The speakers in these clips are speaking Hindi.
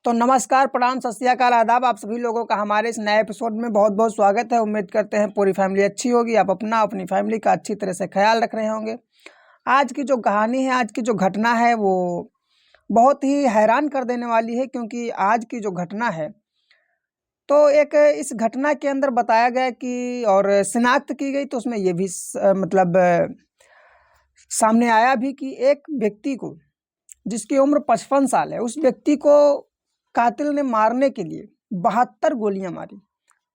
तो नमस्कार, प्रणाम, सत श्री अकाल, आदाब। आप सभी लोगों का हमारे इस नए एपिसोड में बहुत बहुत स्वागत है। उम्मीद करते हैं पूरी फैमिली अच्छी होगी, आप अपनी फैमिली का अच्छी तरह से ख्याल रख रहे होंगे। आज की जो कहानी है, आज की जो घटना है वो बहुत ही हैरान कर देने वाली है, क्योंकि आज की जो घटना है तो एक इस घटना के अंदर बताया गया कि और शिनाख्त की गई, तो उसमें ये भी सामने आया भी कि एक व्यक्ति को, जिसकी उम्र 55 साल है, उस व्यक्ति को कातिल ने मारने के लिए 72 गोलियां मारी।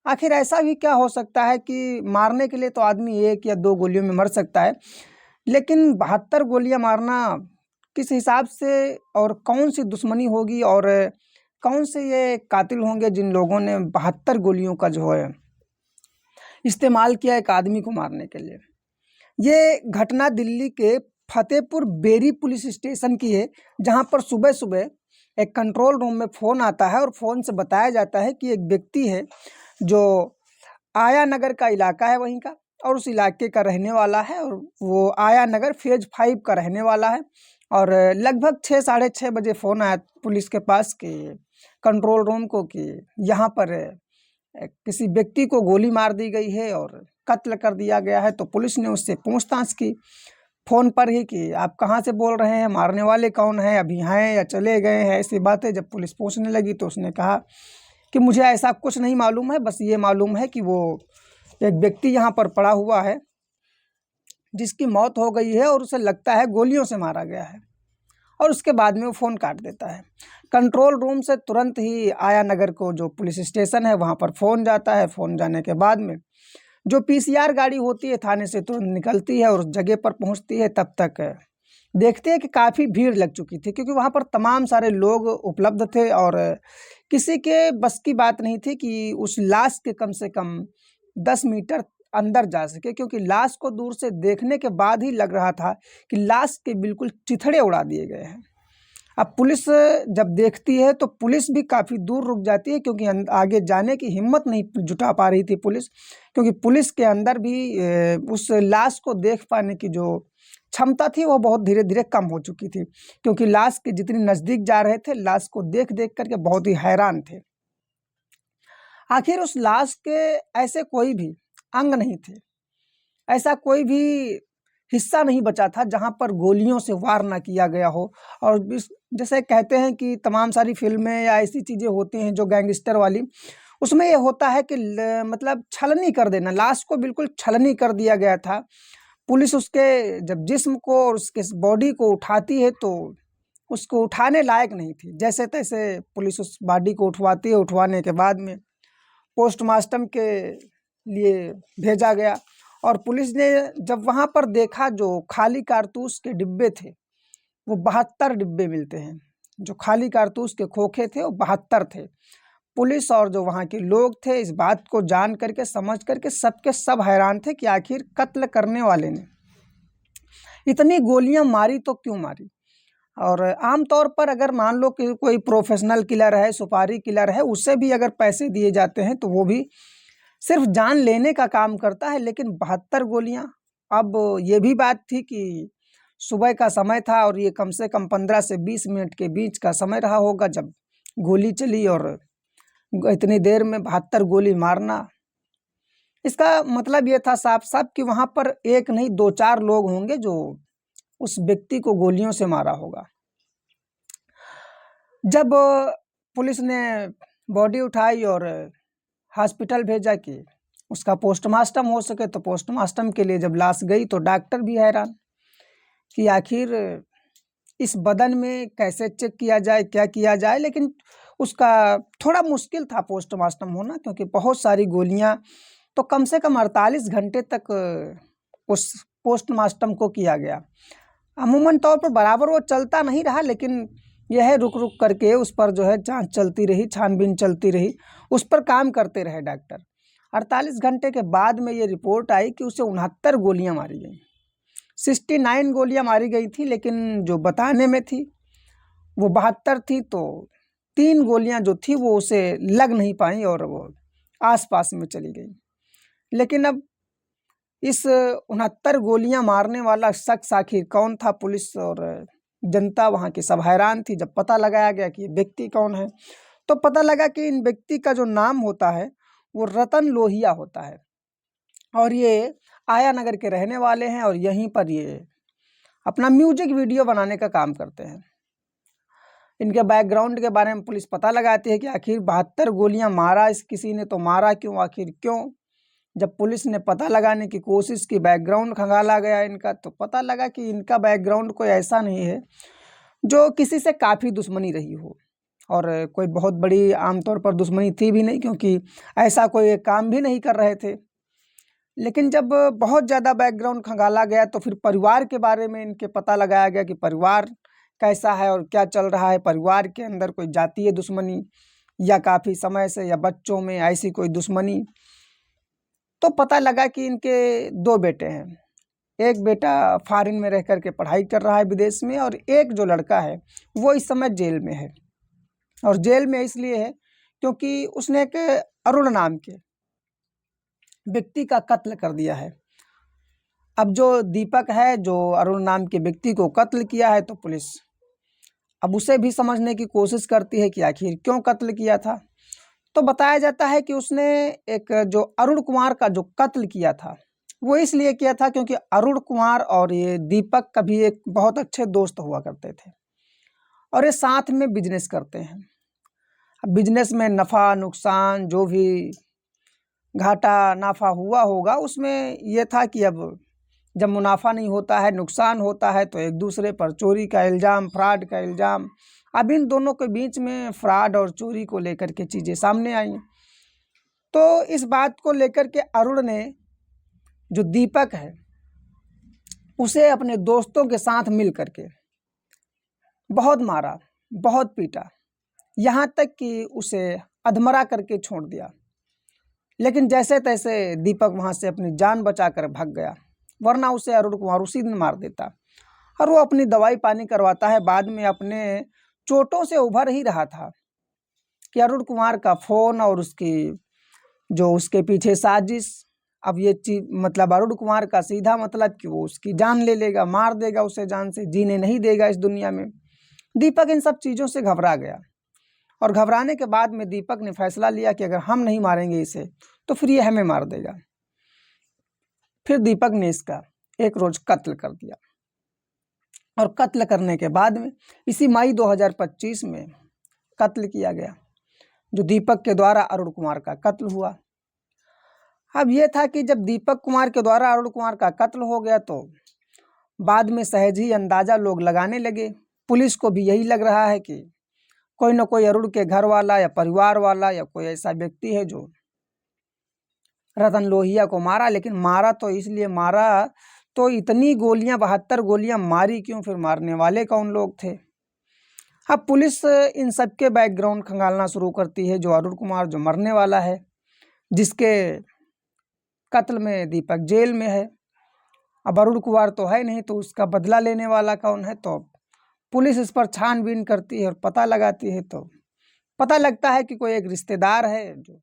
आखिर ऐसा भी क्या हो सकता है कि मारने के लिए तो आदमी 1 या 2 गोलियों में मर सकता है, लेकिन 72 गोलियां मारना किस हिसाब से, और कौन सी दुश्मनी होगी, और कौन से ये कातिल होंगे जिन लोगों ने 72 गोलियों का जो है इस्तेमाल किया एक आदमी को मारने के लिए। ये घटना दिल्ली के फतेहपुर बेरी पुलिस स्टेशन की है, जहां पर सुबह सुबह एक कंट्रोल रूम में फ़ोन आता है और फ़ोन से बताया जाता है कि एक व्यक्ति है जो आया नगर का इलाका है वहीं का, और उस इलाके का रहने वाला है, और वो आया नगर फेज़ 5 का रहने वाला है। और लगभग 6 साढ़े 6 बजे फ़ोन आया पुलिस के पास कि कंट्रोल रूम को कि यहाँ पर किसी व्यक्ति को गोली मार दी गई है और कत्ल कर दिया गया है। तो पुलिस ने उससे पूछताछ की फ़ोन पर ही कि आप कहाँ से बोल रहे हैं, मारने वाले कौन हैं, अभी हैं या चले गए हैं, ऐसी बातें जब पुलिस पूछने लगी तो उसने कहा कि मुझे ऐसा कुछ नहीं मालूम है, बस ये मालूम है कि वो एक व्यक्ति यहाँ पर पड़ा हुआ है जिसकी मौत हो गई है और उसे लगता है गोलियों से मारा गया है। और उसके बाद में वो फ़ोन काट देता है। कंट्रोल रूम से तुरंत ही आया नगर को जो पुलिस स्टेशन है वहाँ पर फ़ोन जाता है। फ़ोन जाने के बाद में जो पीसीआर गाड़ी होती है थाने से तुरंत निकलती है और उस जगह पर पहुँचती है। तब तक देखते हैं कि काफ़ी भीड़ लग चुकी थी, क्योंकि वहाँ पर तमाम सारे लोग उपलब्ध थे और किसी के बस की बात नहीं थी कि उस लाश के कम से कम 10 मीटर अंदर जा सके, क्योंकि लाश को दूर से देखने के बाद ही लग रहा था कि लाश के बिल्कुल चिथड़े उड़ा दिए गए हैं। अब पुलिस जब देखती है तो पुलिस भी काफ़ी दूर रुक जाती है, क्योंकि आगे जाने की हिम्मत नहीं जुटा पा रही थी पुलिस, क्योंकि पुलिस के अंदर भी उस लाश को देख पाने की जो क्षमता थी वो बहुत धीरे धीरे कम हो चुकी थी, क्योंकि लाश के जितनी नज़दीक जा रहे थे लाश को देख देख करके बहुत ही हैरान थे। आखिर उस लाश के ऐसे कोई भी अंग नहीं थे, ऐसा कोई भी हिस्सा नहीं बचा था जहां पर गोलियों से वार ना किया गया हो। और जैसे कहते हैं कि तमाम सारी फिल्में या ऐसी चीज़ें होती हैं जो गैंगस्टर वाली, उसमें ये होता है कि मतलब छलनी कर देना, लाश को बिल्कुल छलनी कर दिया गया था। पुलिस उसके जब जिस्म को और उसके बॉडी को उठाती है तो उसको उठाने लायक नहीं थी। जैसे तैसे पुलिस उस बॉडी को उठवाती है, उठवाने के बाद में पोस्टमार्टम के लिए भेजा गया। और पुलिस ने जब वहाँ पर देखा जो खाली कारतूस के डिब्बे थे, वो 72 डिब्बे मिलते हैं। जो खाली कारतूस के खोखे थे वो 72 थे। पुलिस और जो वहाँ के लोग थे इस बात को जान करके, समझ करके सबके सब हैरान थे कि आखिर कत्ल करने वाले ने इतनी गोलियां मारी तो क्यों मारी। और आमतौर पर अगर मान लो कि कोई प्रोफेशनल किलर है, सुपारी किलर है, उससे भी अगर पैसे दिए जाते हैं तो वो भी सिर्फ जान लेने का काम करता है, लेकिन 72 गोलियां। अब ये भी बात थी कि सुबह का समय था और ये कम से कम 15 से 20 मिनट के बीच का समय रहा होगा जब गोली चली, और इतनी देर में 72 गोली मारना, इसका मतलब ये था साफ साफ कि वहां पर एक नहीं 2-4 लोग होंगे जो उस व्यक्ति को गोलियों से मारा होगा। जब पुलिस ने बॉडी उठाई और हॉस्पिटल भेजा कि उसका पोस्टमार्टम हो सके, तो पोस्टमार्टम के लिए जब लाश गई तो डॉक्टर भी हैरान कि आखिर इस बदन में कैसे चेक किया जाए, क्या किया जाए। लेकिन उसका थोड़ा मुश्किल था पोस्टमार्टम होना, क्योंकि बहुत सारी गोलियां, तो कम से कम 48 घंटे तक उस पोस्टमार्टम को किया गया। अमूमन तौर पर बराबर वो चलता नहीं रहा, लेकिन यह है रुक रुक करके उस पर जो है जांच चलती रही, छानबीन चलती रही, उस पर काम करते रहे डॉक्टर। 48 घंटे के बाद में ये रिपोर्ट आई कि उसे 69 गोलियां मारी गई। 69 गोलियां मारी गई थी, लेकिन जो बताने में थी वो 72 थी। तो 3 गोलियां जो थी वो उसे लग नहीं पाई और वो आसपास में चली गई। लेकिन अब इस 69 गोलियां मारने वाला शख्स आखिर कौन था, पुलिस और जनता वहाँ की सब हैरान थी जब पता लगाया गया कि ये व्यक्ति कौन है। तो पता लगा कि इन व्यक्ति का जो नाम होता है वो रतन लोहिया होता है और ये आया नगर के रहने वाले हैं और यहीं पर ये अपना म्यूजिक वीडियो बनाने का काम करते हैं। इनके बैकग्राउंड के बारे में पुलिस पता लगाती है कि आखिर 72 गोलियां मारा इस किसी ने तो मारा क्यों, आखिर क्यों। जब पुलिस ने पता लगाने की कोशिश की, बैकग्राउंड खंगाला गया इनका, तो पता लगा कि इनका बैकग्राउंड कोई ऐसा नहीं है जो किसी से काफ़ी दुश्मनी रही हो और कोई बहुत बड़ी आमतौर पर दुश्मनी थी भी नहीं, क्योंकि ऐसा कोई काम भी नहीं कर रहे थे। लेकिन जब बहुत ज़्यादा बैकग्राउंड खंगाला गया तो फिर परिवार के बारे में इनके पता लगाया गया कि परिवार कैसा है और क्या चल रहा है। परिवार के अंदर कोई जातीय दुश्मनी या काफ़ी समय से या बच्चों में ऐसी कोई दुश्मनी। तो पता लगा कि इनके 2 बेटे हैं, एक बेटा फॉरेन में रह कर के पढ़ाई कर रहा है विदेश में और एक जो लड़का है वो इस समय जेल में है। और जेल में इसलिए है क्योंकि उसने एक अरुण नाम के व्यक्ति का कत्ल कर दिया है। अब जो दीपक है जो अरुण नाम के व्यक्ति को कत्ल किया है तो पुलिस अब उसे भी समझने की कोशिश करती है कि आखिर क्यों कत्ल किया था। तो बताया जाता है कि उसने एक जो अरुण कुमार का जो कत्ल किया था वो इसलिए किया था क्योंकि अरुण कुमार और ये दीपक कभी एक बहुत अच्छे दोस्त हुआ करते थे और ये साथ में बिजनेस करते हैं। अब बिजनेस में नफ़ा नुकसान जो भी घाटा नाफा हुआ होगा उसमें यह था कि अब जब मुनाफा नहीं होता है, नुकसान होता है, तो एक दूसरे पर चोरी का इल्ज़ाम, फ्रॉड का इल्ज़ाम। अब इन दोनों के बीच में फ्रॉड और चोरी को लेकर के चीज़ें सामने आई। तो इस बात को लेकर के अरुण ने जो दीपक है उसे अपने दोस्तों के साथ मिल करके बहुत मारा, बहुत पीटा, यहाँ तक कि उसे अधमरा करके छोड़ दिया। लेकिन जैसे तैसे दीपक वहाँ से अपनी जान बचा कर भाग गया, वरना उसे अरुण कुमार उसी दिन मार देता। और वो अपनी दवाई पानी करवाता है, बाद में अपने चोटों से उभर ही रहा था कि अरुण कुमार का फ़ोन और उसकी जो उसके पीछे साजिश, अब ये चीज़ मतलब अरुण कुमार का सीधा मतलब कि वो उसकी जान ले लेगा, मार देगा उसे, जान से जीने नहीं देगा इस दुनिया में। दीपक इन सब चीज़ों से घबरा गया और घबराने के बाद में दीपक ने फैसला लिया कि अगर हम नहीं मारेंगे इसे तो फिर ये हमें मार देगा। फिर दीपक ने इसका एक रोज़ कत्ल कर दिया और कत्ल करने के बाद में इसी मई 2025 में कत्ल किया गया, जो दीपक के द्वारा अरुण कुमार का कत्ल हुआ। अब ये था कि जब दीपक कुमार के द्वारा अरुण कुमार का कत्ल हो गया तो बाद में सहज ही अंदाज़ा लोग लगाने लगे, पुलिस को भी यही लग रहा है कि कोई ना कोई अरुण के घर वाला या परिवार वाला या कोई ऐसा व्यक्ति है जो रतन लोहिया को मारा। लेकिन मारा तो इसलिए मारा, तो इतनी गोलियां 72 गोलियां मारी क्यों, फिर मारने वाले कौन लोग थे। अब पुलिस इन सब के बैकग्राउंड खंगालना शुरू करती है। जो अरुण कुमार जो मरने वाला है, जिसके कत्ल में दीपक जेल में है, अब अरुण कुमार तो है नहीं, तो उसका बदला लेने वाला कौन है। तो पुलिस इस पर छानबीन करती है और पता लगाती है, तो पता लगता है कि कोई एक रिश्तेदार है जो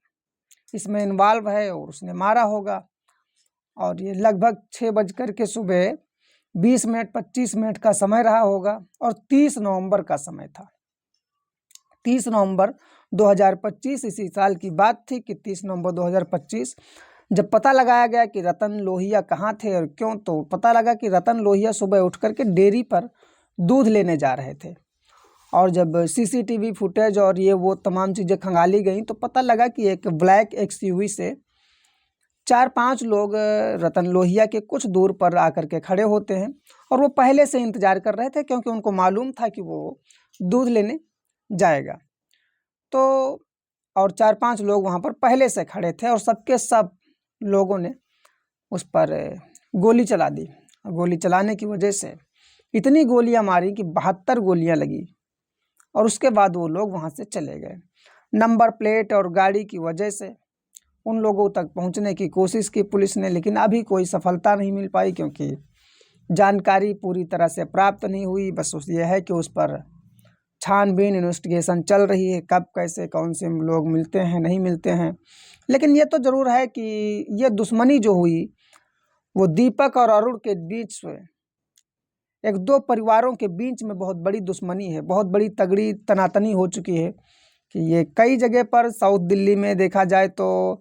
इसमें इन्वॉल्व है और उसने मारा होगा। और ये लगभग 6 बज कर के सुबह 20 मिनट 25 मिनट का समय रहा होगा और 30 नवंबर का समय था। 30 नवंबर 2025 इसी साल की बात थी कि 30 नवंबर 2025 जब पता लगाया गया कि रतन लोहिया कहाँ थे और क्यों, तो पता लगा कि रतन लोहिया सुबह उठ करके डेयरी पर दूध लेने जा रहे थे। और जब सीसीटीवी फुटेज और ये वो तमाम चीज़ें खंगाली गई तो पता लगा कि एक ब्लैक एक्सयूवी से 4-5 लोग रतन लोहिया के कुछ दूर पर आकर के खड़े होते हैं और वो पहले से इंतज़ार कर रहे थे, क्योंकि उनको मालूम था कि वो दूध लेने जाएगा। तो और 4-5 लोग वहाँ पर पहले से खड़े थे और सबके सब लोगों ने उस पर गोली चला दी। गोली चलाने की वजह से इतनी गोलियां मारी कि 72 गोलियां लगी और उसके बाद वो लोग वहाँ से चले गए। नंबर प्लेट और गाड़ी की वजह से उन लोगों तक पहुँचने की कोशिश की पुलिस ने, लेकिन अभी कोई सफलता नहीं मिल पाई, क्योंकि जानकारी पूरी तरह से प्राप्त नहीं हुई। बस ये है कि उस पर छानबीन इन्वेस्टिगेशन चल रही है, कब कैसे कौन से लोग मिलते हैं नहीं मिलते हैं। लेकिन ये तो ज़रूर है कि ये दुश्मनी जो हुई वो दीपक और अरुण के बीच एक दो परिवारों के बीच में बहुत बड़ी दुश्मनी है, बहुत बड़ी तगड़ी तनातनी हो चुकी है कि ये कई जगह पर साउथ दिल्ली में देखा जाए तो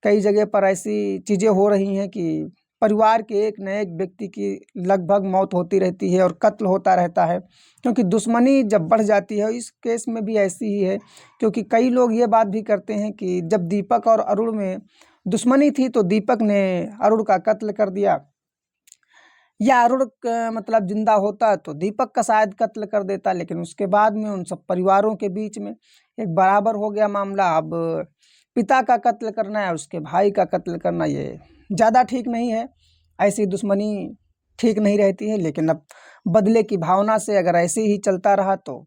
कई जगह पर ऐसी चीज़ें हो रही हैं कि परिवार के एक न एक व्यक्ति की लगभग मौत होती रहती है और कत्ल होता रहता है, क्योंकि दुश्मनी जब बढ़ जाती है। इस केस में भी ऐसी ही है, क्योंकि कई लोग ये बात भी करते हैं कि जब दीपक और अरुण में दुश्मनी थी तो दीपक ने अरुण का कत्ल कर दिया, या अरुण मतलब जिंदा होता तो दीपक का शायद कत्ल कर देता, लेकिन उसके बाद में उन सब परिवारों के बीच में एक बराबर हो गया मामला। अब पिता का कत्ल करना है, उसके भाई का कत्ल करना, ये ज़्यादा ठीक नहीं है। ऐसी दुश्मनी ठीक नहीं रहती है, लेकिन अब बदले की भावना से अगर ऐसे ही चलता रहा तो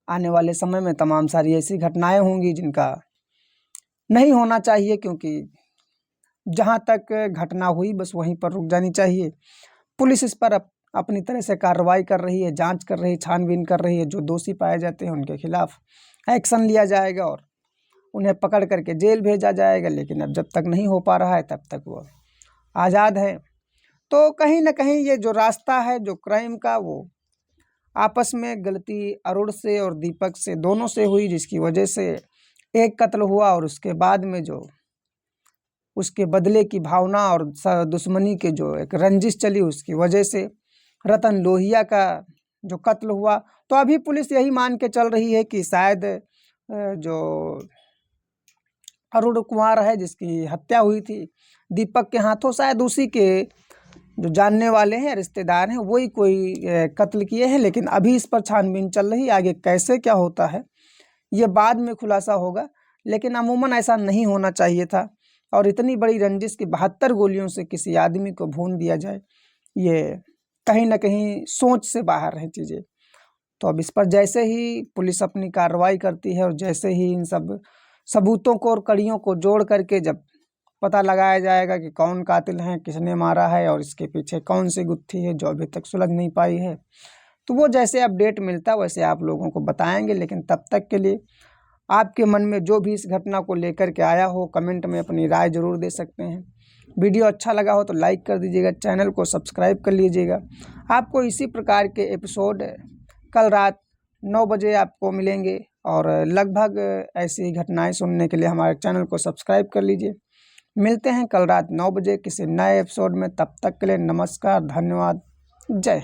आने वाले समय में तमाम सारी ऐसी घटनाएं होंगी जिनका नहीं होना चाहिए, क्योंकि जहां तक घटना हुई बस वहीं पर रुक जानी चाहिए। पुलिस इस पर अपनी तरह से कार्रवाई कर रही है, जांच कर रही है, छानबीन कर रही है। जो दोषी पाए जाते हैं उनके खिलाफ एक्शन लिया जाएगा और उन्हें पकड़ करके जेल भेजा जाएगा। लेकिन अब जब तक नहीं हो पा रहा है तब तक वो आज़ाद है। तो कहीं ना कहीं ये जो रास्ता है जो क्राइम का, वो आपस में गलती अरुण से और दीपक से, दोनों से हुई, जिसकी वजह से एक कत्ल हुआ और उसके बाद में जो उसके बदले की भावना और दुश्मनी के जो एक रंजिश चली, उसकी वजह से रतन लोहिया का जो कत्ल हुआ। तो अभी पुलिस यही मान के चल रही है कि शायद जो अरुण कुमार है जिसकी हत्या हुई थी दीपक के हाथों, शायद उसी के जो जानने वाले हैं, रिश्तेदार हैं, वही कोई कत्ल किए हैं। लेकिन अभी इस पर छानबीन चल रही है, आगे कैसे क्या होता है ये बाद में खुलासा होगा। लेकिन अमूमन ऐसा नहीं होना चाहिए था, और इतनी बड़ी रंजिश की 72 गोलियों से किसी आदमी को भून दिया जाए, ये कहीं ना कहीं सोच से बाहर है चीज़ें। तो अब इस पर जैसे ही पुलिस अपनी कार्रवाई करती है और जैसे ही इन सब सबूतों को और कड़ियों को जोड़ करके जब पता लगाया जाएगा कि कौन कातिल है, किसने मारा है और इसके पीछे कौन सी गुत्थी है जो अभी तक सुलझ नहीं पाई है, तो वो जैसे अपडेट मिलता वैसे आप लोगों को बताएंगे। लेकिन तब तक के लिए आपके मन में जो भी इस घटना को लेकर के आया हो, कमेंट में अपनी राय ज़रूर दे सकते हैं। वीडियो अच्छा लगा हो तो लाइक कर दीजिएगा, चैनल को सब्सक्राइब कर लीजिएगा। आपको इसी प्रकार के एपिसोड कल रात 9 बजे आपको मिलेंगे, और लगभग ऐसी घटनाएं सुनने के लिए हमारे चैनल को सब्सक्राइब कर लीजिए। मिलते हैं कल रात 9 बजे किसी नए एपिसोड में। तब तक के लिए नमस्कार, धन्यवाद, जय।